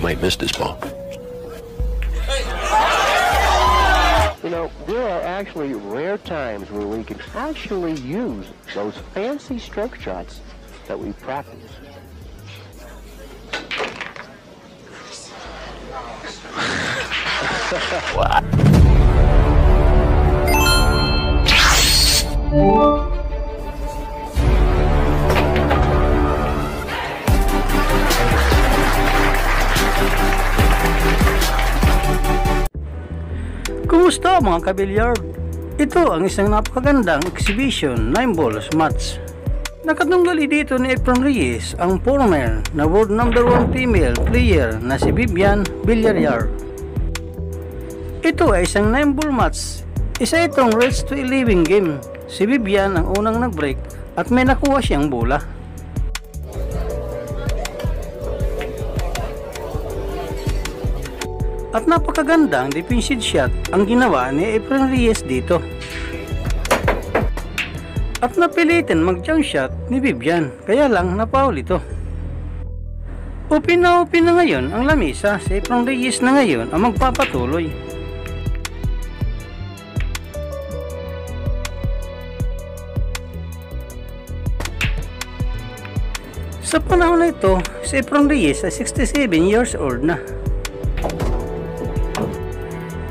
might miss this ball. You know, there are actually rare times where we can actually use those fancy stroke shots that we practice. What? Kumusta mga kabilyard? Ito ang isang napakagandang exhibition 9 balls match. Nakatunggali dito ni Efren Reyes ang former na world number 1 female player na si Vivian Villarreal. Ito ay isang 9 ball match. Isa itong race to 11 game. Si Vivian ang unang nag-break at may nakuha siyang bola. At napakagandang defensive shot ang ginawa ni Efren Reyes dito. At napilitin mag-jump shot ni Vivian, kaya lang napaul ito. Open na ngayon ang lamesa. Si Efren Reyes na ngayon ang magpapatuloy. Sa panahon na ito, si Efren Reyes ay 67 years old na.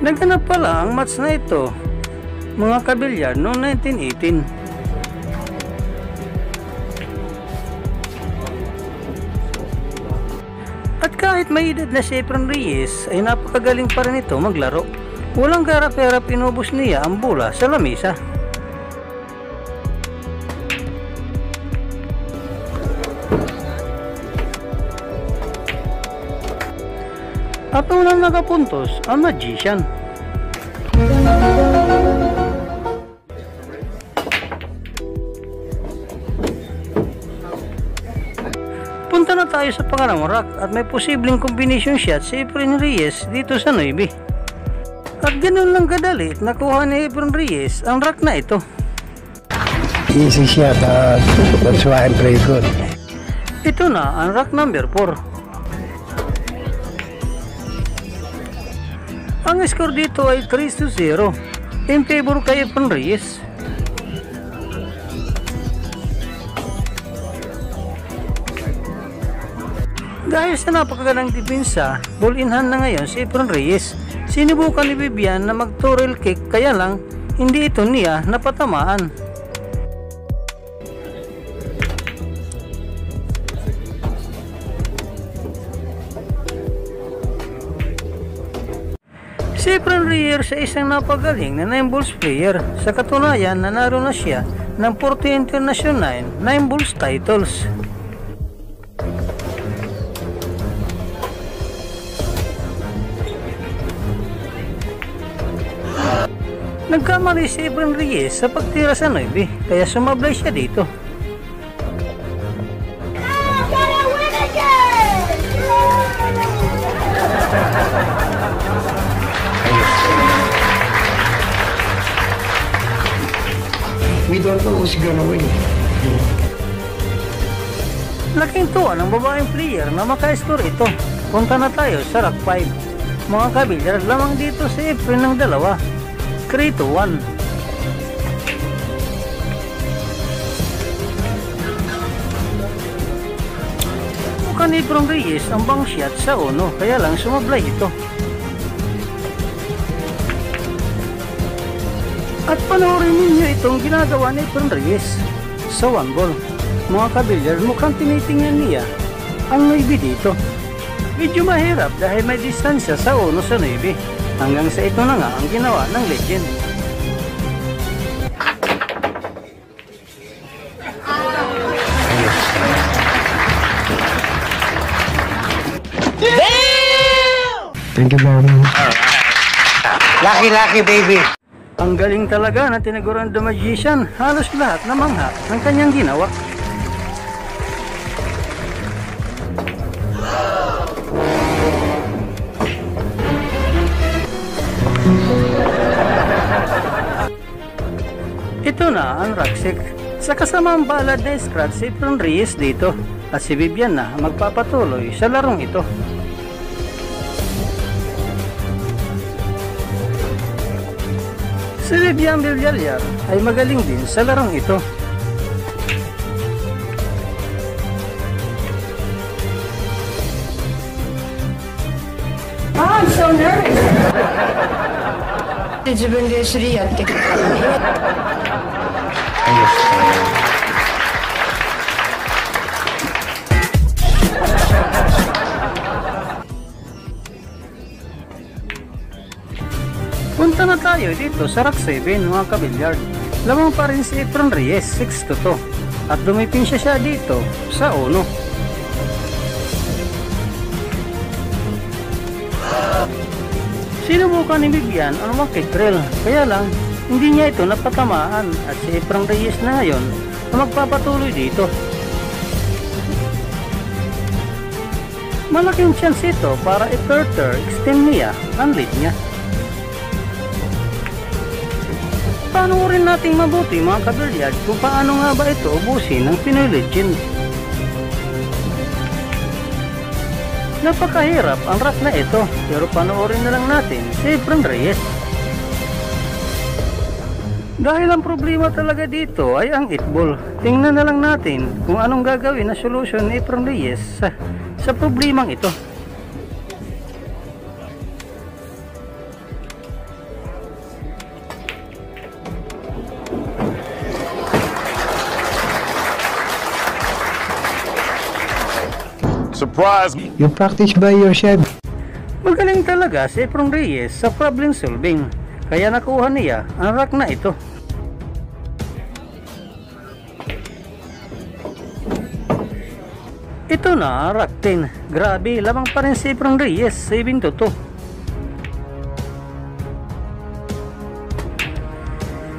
Naganap pala ang match na ito, mga kabilyar, noong 1918. At kahit may edad na si Efren Reyes, ay napakagaling pa rin ito maglaro. Walang garap-garap inubos niya ang bola sa lamesa. At unang nakapuntos ang magician. Punta na tayo sa pangalawang rack at may posibleng combination shot si Efren Reyes dito sa 9. At ganoon lang kadali nakuha ni Efren Reyes ang rack na ito. Easy shot, that's why I'm very good. Ito na ang rack number 4. Ang score dito ay 3-0 in favor kay Efren Reyes. Dahil sa napakagandang depensa, ball in hand na ngayon si Efren Reyes. Sinubukan ni Vivian na mag-torrel kick, kaya lang hindi ito niya napatamaan. Si Efren Reyes ay isang napagaling na 9 balls player. Sa katunayan, nanalo na siya ng 40 international 9 balls titles. Nagkamali si Efren Reyes sa pagtira sa 9, kaya sumablay siya dito. We don't know who's gonna win. Laking tuwa ng babaeng player na maka-score ito. Punta na tayo sa rack 5. Mga kabilyar, lamang dito si Efren ng 2. 3-1. Mukhang ni Efren Reyes ang bang shot sa 1, kaya lang sumablay ito. At panoorin ninyo itong ginagawa ni Efren Reyes sa 1 ball. Mga kabilyar, mukhang tinitingnan niya ang 9 dito. Medyo mahirap dahil may distansya sa 1 sa 9. Hanggang sa ito na nga ang ginawa ng legend. Thank you very much. Lucky baby. Ang galing talaga na tinaguran the magician. Halos lahat na mangha ang kanyang ginawa. Ito na ang rack 6. Sa kasamang bala na scratch si Efren Reyes dito at si Vivian na magpapatuloy sa larong ito. Si Vivian Villarreal ay magaling din sa larong ito. Oh, I'm so nervous. 自分で3やってくる。Punta na tayo dito sa Rack 7 mga kabilyard. Lamang pa rin si Efron Reyes 6-2 at dumipinsya siya dito sa 1. Sinubukan ni Vivian ang makikrel, kaya lang hindi niya ito napatamaan at si Efron Reyes na ngayon na magpapatuloy dito. Malaking chance ito para i-further extend niya ang lead niya. Paano rin nating mabuti mga kabilyard kung paano nga ba ito ubusin ng Pinoy Legend? Napakahirap ang rack na ito, pero panoorin na lang natin si Efron Reyes. Dahil ang problema talaga dito ay ang 8-ball. Tingnan na lang natin kung anong gagawin na solusyon ni Efron Reyes sa problemang ito. Surprise! You practice by yourself. Magaling talaga si Efron Reyes sa problem solving, kaya nakuha niya ang rack na ito. Ito na, rack 10. Grabe, lamang pa rin si Efron Reyes, 7-2.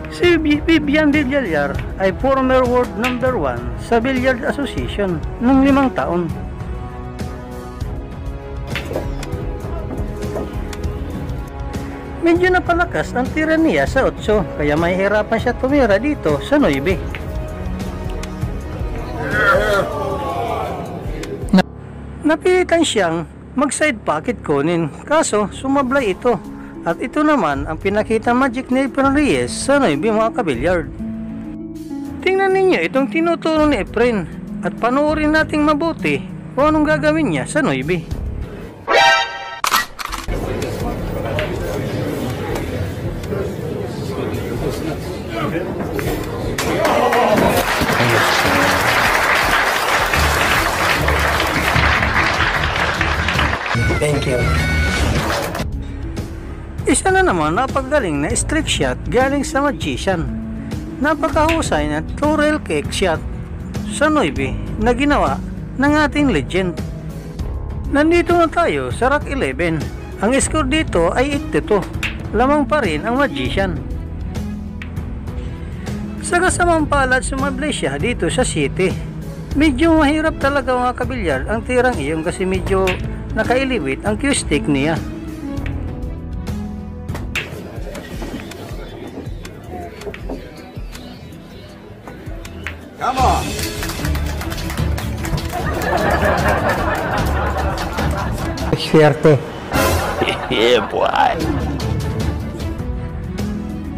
Si Vivian Villarreal ay former world number 1 sa Billiard Association ng 5 taon. Medyo napalakas ang tira niya sa 8, kaya mahihirapan siya tumira dito sa 9. Napilitan siyang mag-side pocket kunin, kaso sumablay ito. At ito naman ang pinakita magic ni Efron Reyes sa 9 mga kabilyard. Tingnan ninyo itong tinuturo ni Efren at panoorin nating mabuti kung anong gagawin niya sa 9. Thank you. Isa na naman napagaling na straight shot galing sa Magician. Napakahusay na two-rail kick shot sa 9 na ginawa ng ating legend. Nandito na tayo sa Rack 11. Ang score dito ay 8-2. Lamang pa rin ang Magician. Sa kasamang palad sumablay siya dito sa City. Medyo mahirap talaga mga kabilyar ang tirang iyon kasi medyo nakailiwit ang cue stick niya. Come on! Swerte. Yeah, boy!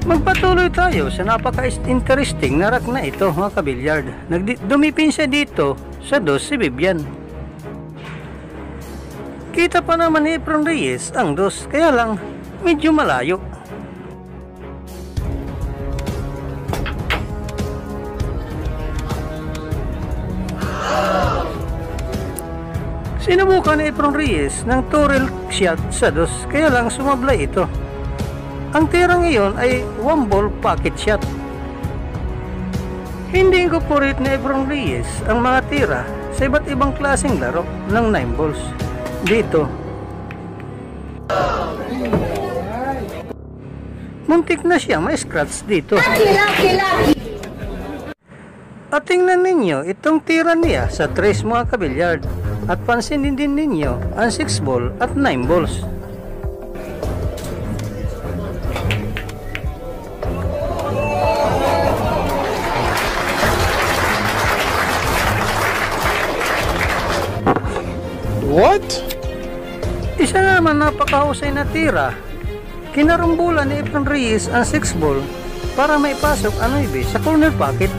Magpatuloy tayo sa napaka-interesting na rack na ito mga kabilyard. Dumipin siya dito sa 2 si Vivian. Kita pa naman ni Efron Reyes ang 2, kaya lang medyo malayo. Sinubukan ni Efron Reyes ng two-rail shot sa 2, kaya lang sumablay ito. Ang tirang iyon ay 1-ball pocket shot. Hindi incorporate ni Efron Reyes ang mga tira sa iba't ibang klaseng laro ng 9 balls. Dito, muntik na siya may scratch dito. At tingnan ninyo itong tira niya sa 3 mga kabilyard. At pansinin din ninyo ang 6 ball at 9 balls. What? Isa naman napakahusay na tira Kinarumbulan ni Efren Reyes ang 6 ball para maipasok ang 9 sa corner pocket.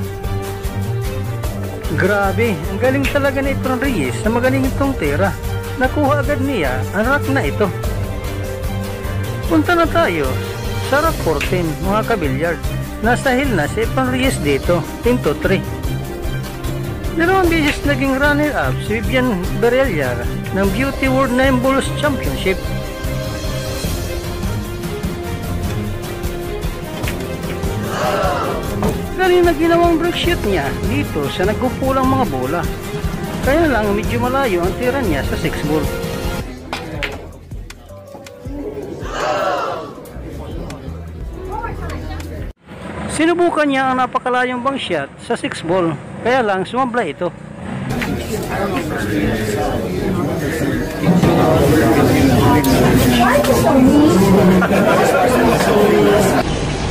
Grabe, ang galing talaga ni Efren Reyes sa magaling itong tira. Nakuha agad niya ang rack na ito. Punta na tayo sa rack 14 mga kabilyard. Nasa hill na si Efren Reyes dito, 10-3. Dalawang beses naging runner-up si Vivian Berellar ng Beauty World 9 Balls Championship. Galing na ginawang break shot niya dito sa nagkukulang mga bola. Kaya lang medyo malayo ang tira niya sa 6 ball. Sinubukan niya ang napakalayong bang shot sa 6 ball, kaya lang sumabla ito.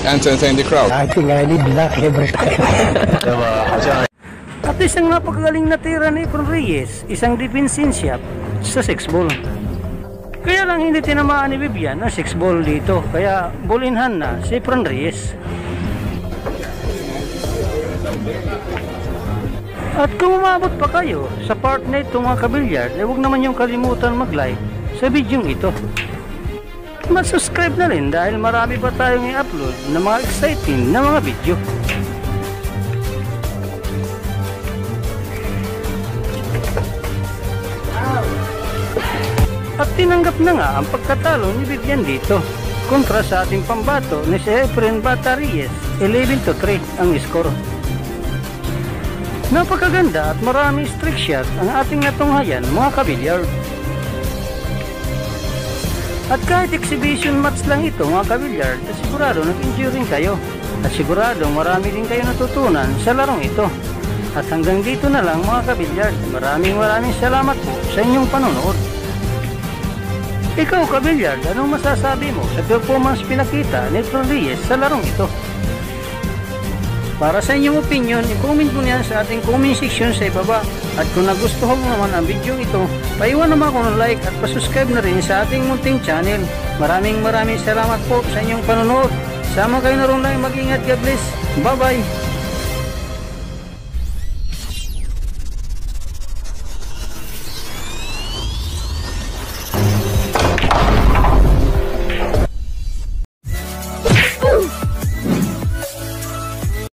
And to entertain the crowd. I think I need luck every time. At isang napakagaling na tira ni Efren Reyes, isang defensive shot sa 6 ball. Kaya lang hindi tinamaan ni Vivian ang 6 ball dito, kaya ball in hand na si Efren Reyes. At kung umabot pa kayo sa part na ito mga kabilyard, huwag naman yung kalimutan mag-like sa video ito. Mag-subscribe na rin dahil marami pa tayong i-upload na mga exciting na mga video. At tinanggap na nga ang pagkatalo ni Vivian dito kontra sa ating pambato ni si Efren Bata Reyes. 11-3 ang score. Napakaganda at maraming strike shot ang ating natunghayan mga kabilyard. At kahit exhibition match lang ito mga kabilyard, sigurado nag-enjoy rin kayo. At sigurado marami din kayo natutunan sa larong ito. At hanggang dito na lang mga kabilyard, maraming salamat po sa inyong panonood. Ikaw kabilyard, anong masasabi mo sa performance pinakita ni Efren Reyes sa larong ito? Para sa inyong opinion, i-comment mo niyan sa ating comment section sa ibaba. At kung nagustuhan mo naman ang video ito, paiwan naman ako ng like at pasubscribe na rin sa ating munting channel. Maraming salamat po sa inyong panonood. Sama kayo na rin lang, mag-ingat, God bless. Bye bye!